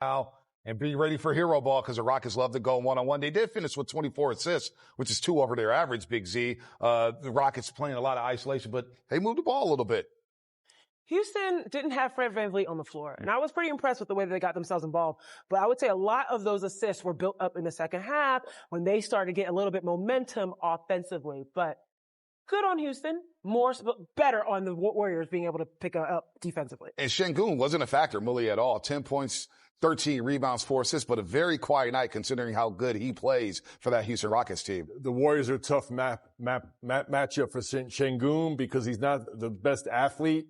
now and be ready for hero ball because the Rockets love to go one-on-one. They did finish with 24 assists, which is 2 over their average, Big Z. The Rockets playing a lot of isolation, but they moved the ball a little bit. Houston didn't have Fred VanVleet on the floor, and I was pretty impressed with the way that they got themselves involved. But I would say a lot of those assists were built up in the second half when they started to get a little bit momentum offensively. But good on Houston, better on the Warriors being able to pick up defensively. And Şengün wasn't a factor, Mully, at all. 10 points, 13 rebounds, 4 assists, but a very quiet night considering how good he plays for that Houston Rockets team. The Warriors are a tough matchup for Şengün because he's not the best athlete.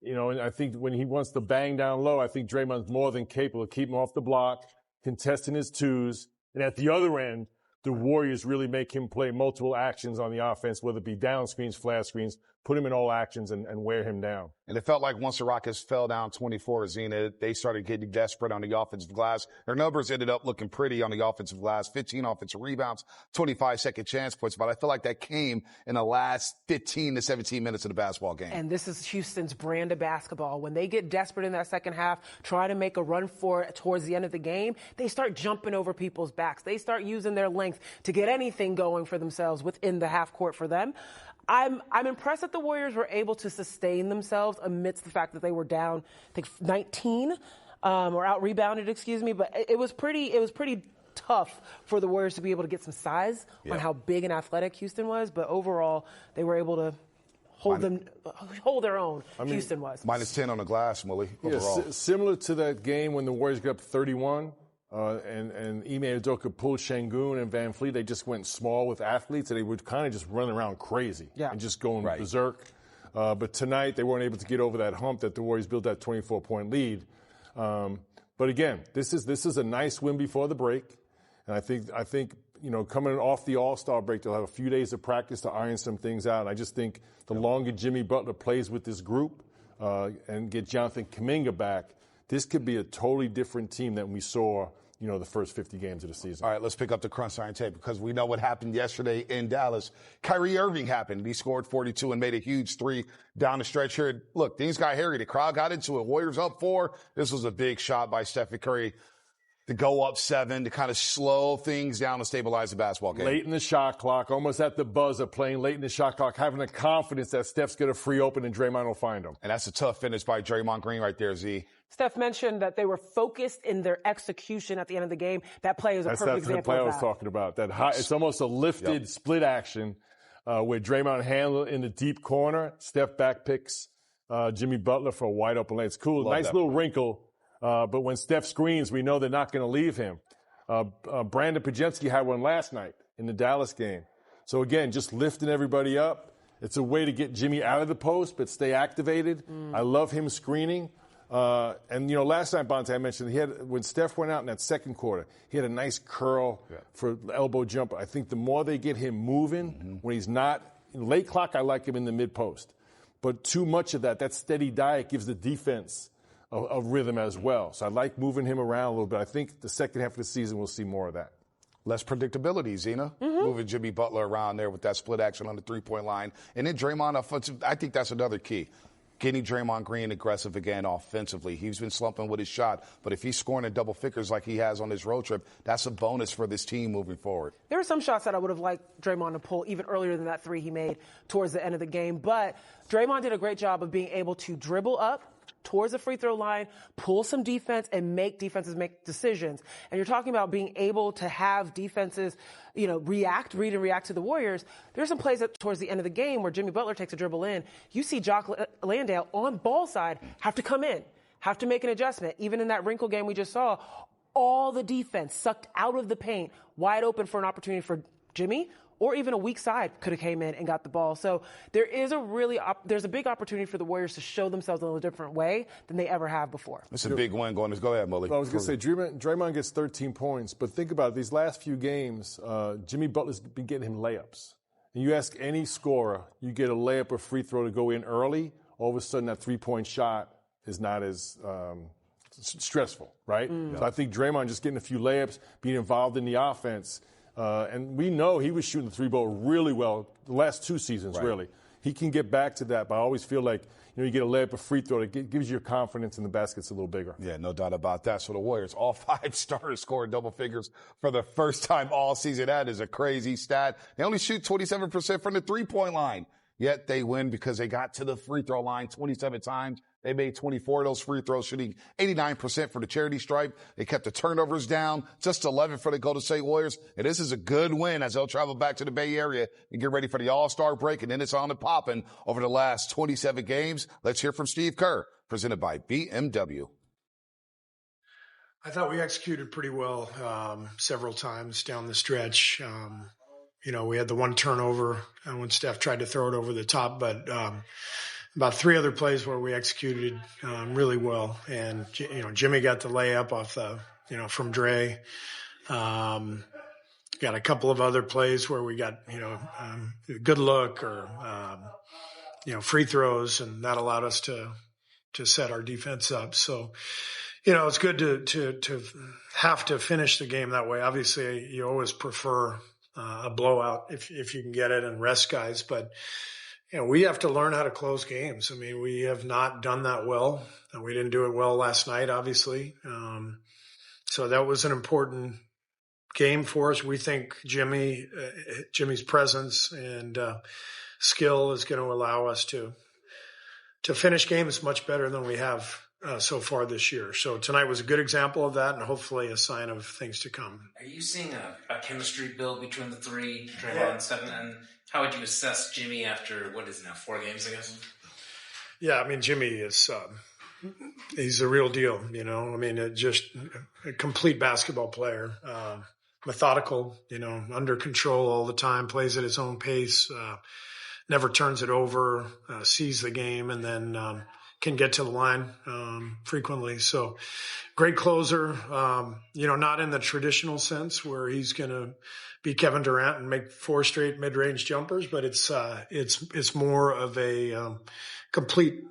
You know, and I think when he wants to bang down low, I think Draymond's more than capable of keeping him off the block, contesting his twos. And at the other end, the Warriors really make him play multiple actions on the offense, whether it be down screens, flash screens, put him in all actions and wear him down. And it felt like once the Rockets fell down 24, Zena, they started getting desperate on the offensive glass. Their numbers ended up looking pretty on the offensive glass, 15 offensive rebounds, 25 second chance points. But I feel like that came in the last 15 to 17 minutes of the basketball game. And this is Houston's brand of basketball. When they get desperate in that second half, try to make a run for it towards the end of the game, they start jumping over people's backs. They start using their length to get anything going for themselves within the half court for them. I'm impressed that the Warriors were able to sustain themselves amidst the fact that they were down, I think, 19, or out-rebounded, excuse me. But it was pretty tough for the Warriors to be able to get some size on how big and athletic Houston was. But overall, they were able to hold their own. Houston was. Minus 10 on the glass, Mully, overall. Yeah, similar to that game when the Warriors got up 31. And Ime Udoka pulled Şengün and VanVleet. They just went small with athletes, and they would kind of just run around crazy and just going berserk. But tonight, they weren't able to get over that hump that the Warriors built that 24-point lead. But again, this is a nice win before the break. And I think you know, coming off the All-Star break, they'll have a few days of practice to iron some things out. And I just think the longer Jimmy Butler plays with this group and get Jonathan Kuminga back, this could be a totally different team than we saw, you know, the first 50 games of the season. All right, let's pick up the crunch time tape because we know what happened yesterday in Dallas. Kyrie Irving happened. He scored 42 and made a huge 3 down the stretch here. Look, things got hairy. The crowd got into it. Warriors up 4. This was a big shot by Stephen Curry to go up 7, to kind of slow things down and stabilize the basketball game. Late in the shot clock, almost at the buzzer, playing late in the shot clock, having the confidence that Steph's going to free open and Draymond will find him. And that's a tough finish by Draymond Green right there, Z. Steph mentioned that they were focused in their execution at the end of the game. That play is a perfect example of that. That's the play I was talking about. That high, it's almost a lifted split action where Draymond handled in the deep corner. Steph back picks Jimmy Butler for a wide open lane. It's cool. Nice little wrinkle. But when Steph screens, we know they're not going to leave him. Brandon Podziemski had one last night in the Dallas game. So again, just lifting everybody up. It's a way to get Jimmy out of the post, but stay activated. I love him screening. And, you know, last night, Bonte, I mentioned when Steph went out in that second quarter, he had a nice curl for the elbow jumper. I think the more they get him moving, when he's not in late clock, I like him in the mid post. But too much of that steady diet gives the defense a rhythm as well. So I like moving him around a little bit. I think the second half of the season we'll see more of that. Less predictability, Zena. Moving Jimmy Butler around there with that split action on the three-point line. And then Draymond offensive, I think that's another key. Getting Draymond Green aggressive again offensively. He's been slumping with his shot, but if he's scoring in double figures like he has on his road trip, that's a bonus for this team moving forward. There were some shots that I would have liked Draymond to pull even earlier than that 3 he made towards the end of the game, but Draymond did a great job of being able to dribble up towards the free throw line, pull some defense, and make defenses make decisions. And you're talking about being able to have defenses, you know, read and react to the Warriors. There's some plays towards the end of the game where Jimmy Butler takes a dribble in. You see Jock Landale on ball side have to come in, have to make an adjustment. Even in that wrinkle game we just saw, all the defense sucked out of the paint, wide open for an opportunity for Jimmy, or even a weak side could have came in and got the ball. So there's a big opportunity for the Warriors to show themselves in a different way than they ever have before. It's a big win going. Go ahead, Mully. Well, I was going to say, Draymond gets 13 points, but think about it. These last few games, Jimmy Butler's been getting him layups. And you ask any scorer, you get a layup or free throw to go in early, all of a sudden that three-point shot is not as stressful, right? So I think Draymond just getting a few layups, being involved in the offense. And we know he was shooting the 3-ball really well the last 2 seasons, really. he can get back to that. But I always feel like, you get a layup, a free throw, it gives you your confidence, and the basket's a little bigger. Yeah, no doubt about that. So the Warriors, all 5 starters scored double figures for the first time all season. That is a crazy stat. They only shoot 27% from the three-point line. Yet they win because they got to the free throw line 27 times. They made 24 of those free throws, shooting 89% for the charity stripe. They kept the turnovers down, just 11 for the Golden State Warriors. And this is a good win as they'll travel back to the Bay Area and get ready for the All-Star break. And then it's on and popping over the last 27 games. Let's hear from Steve Kerr, presented by BMW. I thought we executed pretty well several times down the stretch. We had the one turnover when Steph tried to throw it over the top, but about 3 other plays where we executed really well. And, Jimmy got the layup off from Dre. Got a couple of other plays where we got, a good look or, free throws, and that allowed us to set our defense up. So, it's good to have to finish the game that way. Obviously, you always prefer a blowout if you can get it and rest guys, but we have to learn how to close games. I mean, we have not done that well. We didn't do it well last night, obviously. So that was an important game for us. We think Jimmy's presence and skill is going to allow us to finish games much better than we have so far this year. So tonight was a good example of that, and hopefully a sign of things to come. Are you seeing a chemistry build between the three, Draymond and Stephen? And how would you assess Jimmy after, 4 games, I guess? Yeah, I mean, Jimmy is he's the real deal, I mean, just a complete basketball player, methodical, under control all the time, plays at his own pace, never turns it over, sees the game, and then can get to the line frequently. So great closer, not in the traditional sense where he's going to be Kevin Durant and make 4 straight mid-range jumpers, but it's more of a complete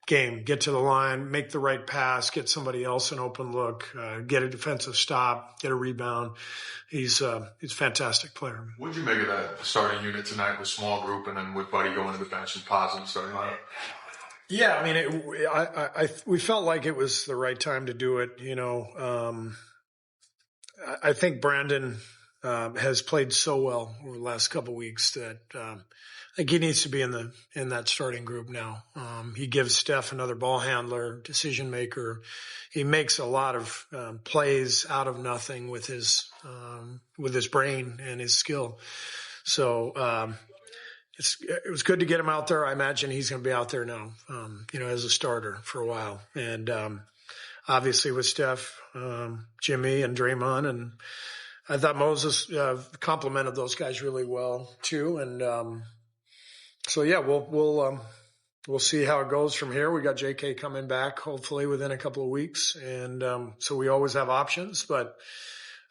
game. Get to the line, make the right pass, get somebody else an open look, get a defensive stop, get a rebound. He's a fantastic player. What did you make of that starting unit tonight with small group and then with Buddy going to the bench and positive starting lineup? Yeah, I mean, we felt like it was the right time to do it. I think Brandon has played so well over the last couple of weeks that I think he needs to be in that starting group now. He gives Steph another ball handler, decision maker. He makes a lot of plays out of nothing with his brain and his skill. So. It was good to get him out there. I imagine he's going to be out there now, as a starter for a while. And obviously with Steph, Jimmy, and Draymond, and I thought Moses complimented those guys really well too. And so yeah, we'll see how it goes from here. We got JK coming back hopefully within a couple of weeks, and so we always have options. But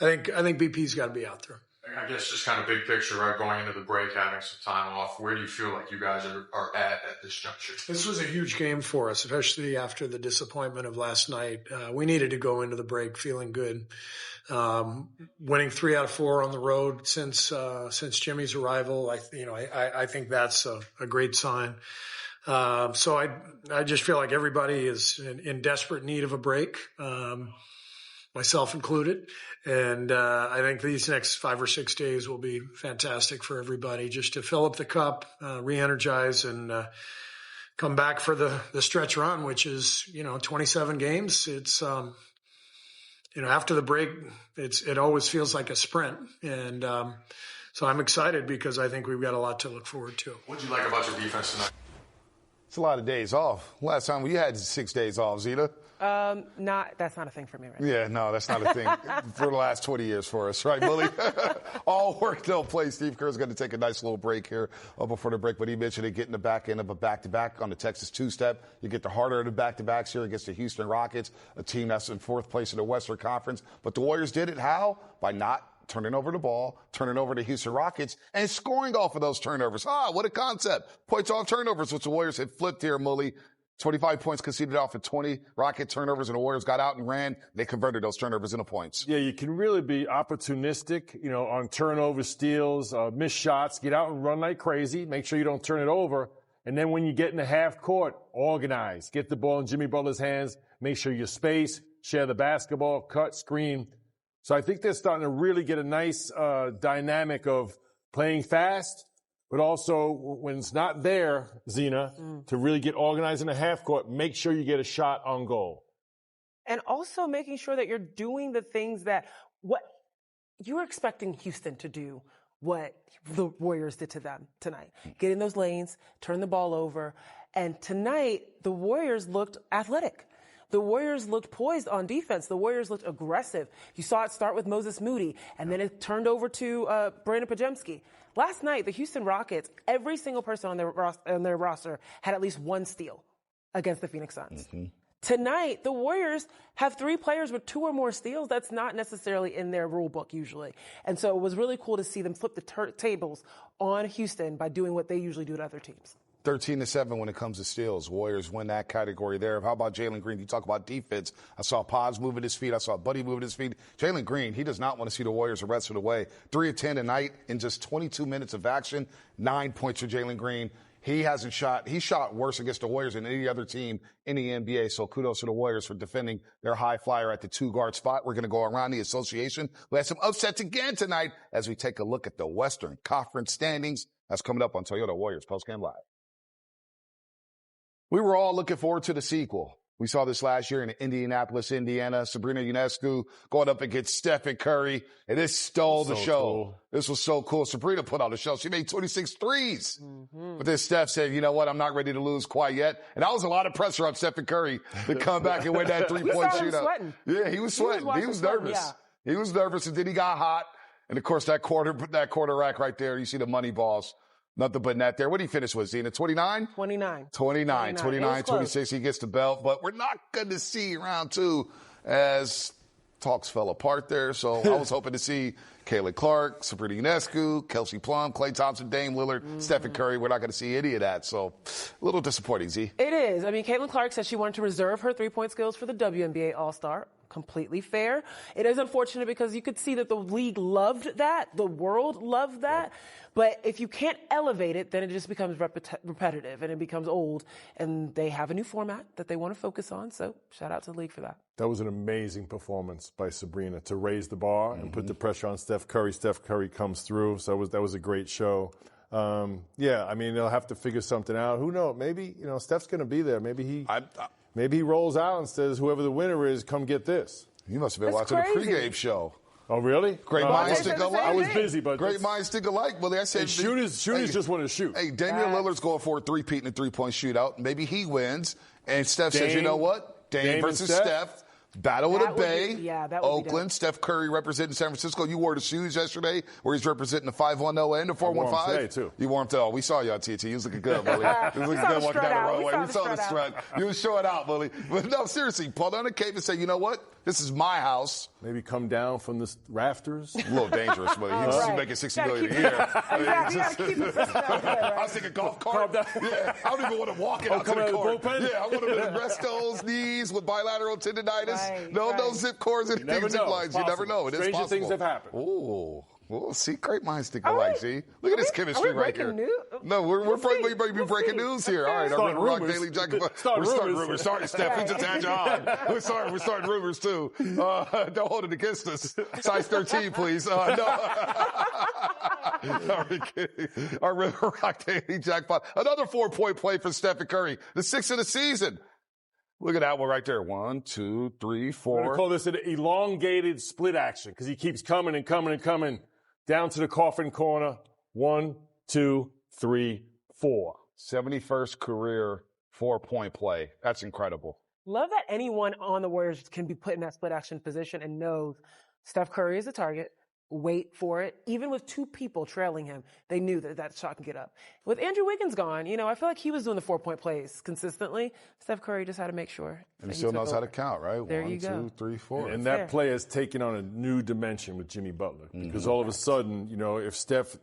I think BP's got to be out there. I guess just kind of big picture, right, going into the break, having some time off, where do you feel like you guys are at this juncture? This was a huge game for us, especially after the disappointment of last night. We needed to go into the break feeling good. Winning 3 out of 4 on the road since Jimmy's arrival, I think that's a great sign. So I just feel like everybody is in desperate need of a break. Myself included. And I think these next 5 or 6 days will be fantastic for everybody just to fill up the cup, re-energize, and come back for the stretch run, which is, 27 games. It's, after the break, it always feels like a sprint. And so I'm excited because I think we've got a lot to look forward to. What did you like about your defense tonight? It's a lot of days off. Last time we had 6 days off, Zita. That's not a thing for me right now. Yeah, no, that's not a thing for the last 20 years for us, right, Bully? All work, no play. Steve Kerr is going to take a nice little break here before the break, but he mentioned it getting the back end of a back-to-back on the Texas two-step. You get the harder of the back-to-backs here against the Houston Rockets, a team that's in 4th place in the Western Conference. But the Warriors did it how? By not turning over the ball, turning over the Houston Rockets, and scoring off of those turnovers. What a concept. Points off turnovers, which the Warriors had flipped here, Mully. 25 points conceded off of 20 Rocket turnovers, and the Warriors got out and ran. They converted those turnovers into points. Yeah, you can really be opportunistic, on turnover, steals, missed shots. Get out and run like crazy. Make sure you don't turn it over. And then when you get in the half court, organize. Get the ball in Jimmy Butler's hands. Make sure you space, share the basketball, cut, screen. So I think they're starting to really get a nice dynamic of playing fast, but also when it's not there, Zena, to really get organized in the half court, make sure you get a shot on goal. And also making sure that you're doing the things that what you're expecting Houston to do, what the Warriors did to them tonight. Get in those lanes, turn the ball over. And tonight, the Warriors looked athletic. The Warriors looked poised on defense. The Warriors looked aggressive. You saw it start with Moses Moody, and then it turned over to Brandon Pajemski. Last night, the Houston Rockets, every single person on their roster had at least one steal against the Phoenix Suns. Tonight, the Warriors have 3 players with 2 or more steals. That's not necessarily in their rule book usually. And so it was really cool to see them flip the tables on Houston by doing what they usually do to other teams. 13-7 when it comes to steals. Warriors win that category there. How about Jalen Green? You talk about defense. I saw Pods moving his feet. I saw Buddy moving his feet. Jalen Green, he does not want to see the Warriors the rest of the way. 3 of 10 tonight in just 22 minutes of action. 9 points for Jalen Green. He hasn't shot. He shot worse against the Warriors than any other team in the NBA. So kudos to the Warriors for defending their high flyer at the 2-guard spot. We're going to go around the association. We had some upsets again tonight as we take a look at the Western Conference standings. That's coming up on Toyota Warriors Postgame Live. We were all looking forward to the sequel. We saw this last year in Indianapolis, Indiana. Sabrina Ionescu going up against Stephen Curry, and this stole the show. Cool. This was so cool. Sabrina put on the show. She made 26 threes. But then Steph said, you know what, I'm not ready to lose quite yet. And that was a lot of pressure on Stephen Curry to come back and win that three-point shootout. Sweating. Yeah, he was sweating. He was nervous. Yeah. He was nervous, and then he got hot. And, of course, that quarter rack right there, you see the money balls. Nothing but net there. What did he finish with, Zena? 29? 29. 26. He gets the belt. But we're not going to see round 2 as talks fell apart there. So I was hoping to see Kayla Clark, Sabrina Ionescu, Kelsey Plum, Klay Thompson, Dame Lillard, Stephen Curry. We're not going to see any of that. So a little disappointing, Z. It is. I mean, Caitlin Clark said she wanted to reserve her 3-point skills for the WNBA All-Star. Completely fair. It is unfortunate because you could see that the league loved that. The world loved that. But if you can't elevate it, then it just becomes repetitive and it becomes old. And they have a new format that they want to focus on. So shout out to the league for that. That was an amazing performance by Sabrina to raise the bar and put the pressure on Steph Curry. Steph Curry comes through. So that was a great show. Yeah, I mean, they'll have to figure something out. Who knows? Maybe, Steph's going to be there. Maybe he rolls out and says, whoever the winner is, come get this. You must have been watching the pregame show. Oh, really? Great minds think alike. I was busy, but great minds think alike. Well, I said shooters just want to shoot. Hey, Damian Lillard's going for a 3-peat in a 3-point shootout. Maybe he wins. And Steph says, you know what? Dame versus Steph. Battle of the Bay. Oakland. Steph Curry representing San Francisco. You wore the shoes yesterday where he's representing the 510 and the 415. Today, too. You wore them too. We saw you on TT. You was looking good, Bully. You was looking good walking down the roadway. We saw the strut. You was showing out, Bully. But no, seriously, pull down the cape and say, you know what? This is my house. Maybe come down from the rafters. A little dangerous, but he's making $60 million a year. I was thinking golf cart. Yeah, I don't even want to walk it out to the court. Yeah, I want him to rest those knees with bilateral tendonitis. No zip cords and zip lines. You never know. It is possible. Stranger things have happened. Ooh. Well, see, great minds think alike, see? Look at this chemistry right here. No, we're breaking news here. All right, our Rock Daily Jacket. We're starting rumors. Sorry, Steph. We just had you on. We're starting rumors, too. Don't hold it against us. Size 13, please. No. Our Rock Daily Jackpot. Another 4-point play for Stephen Curry. The 6th of the season. Look at that one right there. 1, 2, 3, 4. We're going to call this an elongated split action because he keeps coming and coming and coming down to the coffin corner. 1, 2, 3, 4. 71st career 4-point play. That's incredible. Love that anyone on the Warriors can be put in that split action position and knows Steph Curry is the target. Wait for it. Even with 2 people trailing him, they knew that shot can get up. With Andrew Wiggins gone, I feel like he was doing the 4-point plays consistently. Steph Curry just had to make sure. And he still knows how to count, right? There 1, you go. 2, 3, 4. And that play has taken on a new dimension with Jimmy Butler. Because all of a sudden,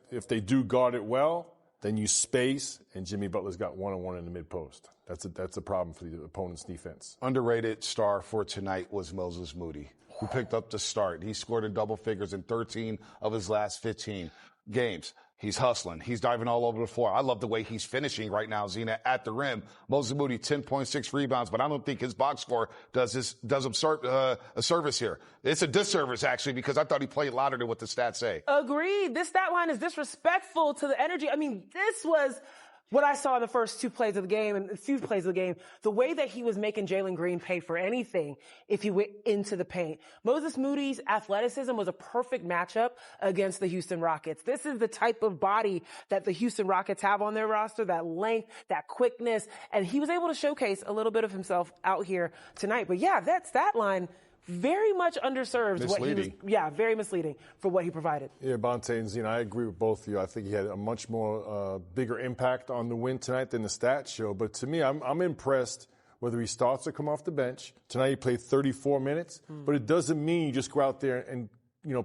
if they do guard it well, then you space, and Jimmy Butler's got one-on-one in the mid-post. That's a problem for the opponent's defense. Underrated star for tonight was Moses Moody, who picked up the start. He scored in double figures in 13 of his last 15 games. He's hustling. He's diving all over the floor. I love the way he's finishing right now, Zena, at the rim. Moses Moody, 10.6 rebounds, but I don't think his box score does him a service here. It's a disservice, actually, because I thought he played louder than what the stats say. Agreed. This stat line is disrespectful to the energy. I mean, this was what I saw in the first two plays of the game and a few plays of the game, the way that he was making Jalen Green pay for anything if he went into the paint. Moses Moody's athleticism was a perfect matchup against the Houston Rockets. This is the type of body that the Houston Rockets have on their roster, that length, that quickness, and he was able to showcase a little bit of himself out here tonight. But yeah, that stat line very much underserves very misleading for what he provided. Yeah, Bonte and Zena, I agree with both of you. I think he had a much more bigger impact on the win tonight than the stats show. But to me, I'm impressed whether he starts or come off the bench. Tonight he played 34 minutes, but it doesn't mean you just go out there and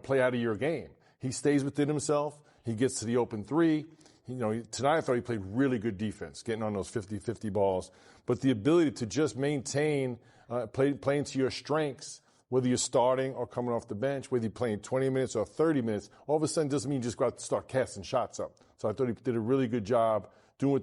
play out of your game. He stays within himself. He gets to the open three. Tonight I thought he played really good defense, getting on those 50-50 balls. But the ability to just maintain, playing to your strengths, whether you're starting or coming off the bench, whether you're playing 20 minutes or 30 minutes, all of a sudden doesn't mean you just go out and start casting shots up. So I thought he did a really good job doing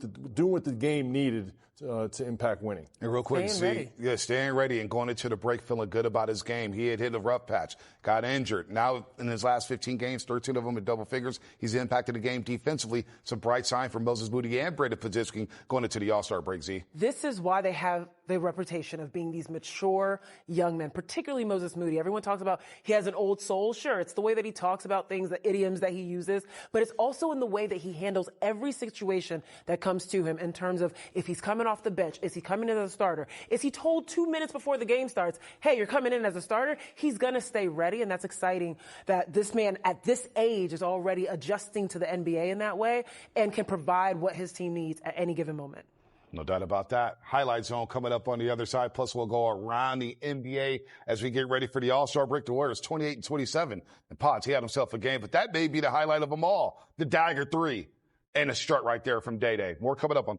what the game needed to impact winning. And real quick, staying ready and going into the break feeling good about his game. He had hit a rough patch, got injured. Now in his last 15 games, 13 of them in double figures, he's impacted the game defensively. It's a bright sign for Moses Moody and Brandon Podolski going into the All-Star break, Z. This is why they have the reputation of being these mature young men, particularly Moses Moody. Everyone talks about he has an old soul. Sure, it's the way that he talks about things, the idioms that he uses, but it's also in the way that he handles every situation that comes to him in terms of if he's coming off the bench, is he coming in as a starter? Is he told 2 minutes before the game starts, hey, you're coming in as a starter? He's going to stay ready, and that's exciting that this man at this age is already adjusting to the NBA in that way and can provide what his team needs at any given moment. No doubt about that. Highlight Zone coming up on the other side. Plus, we'll go around the NBA as we get ready for the All-Star break. The Warriors 28-27. And Potts, he had himself a game, but that may be the highlight of them all. The dagger three and a strut right there from Day-Day. More coming up on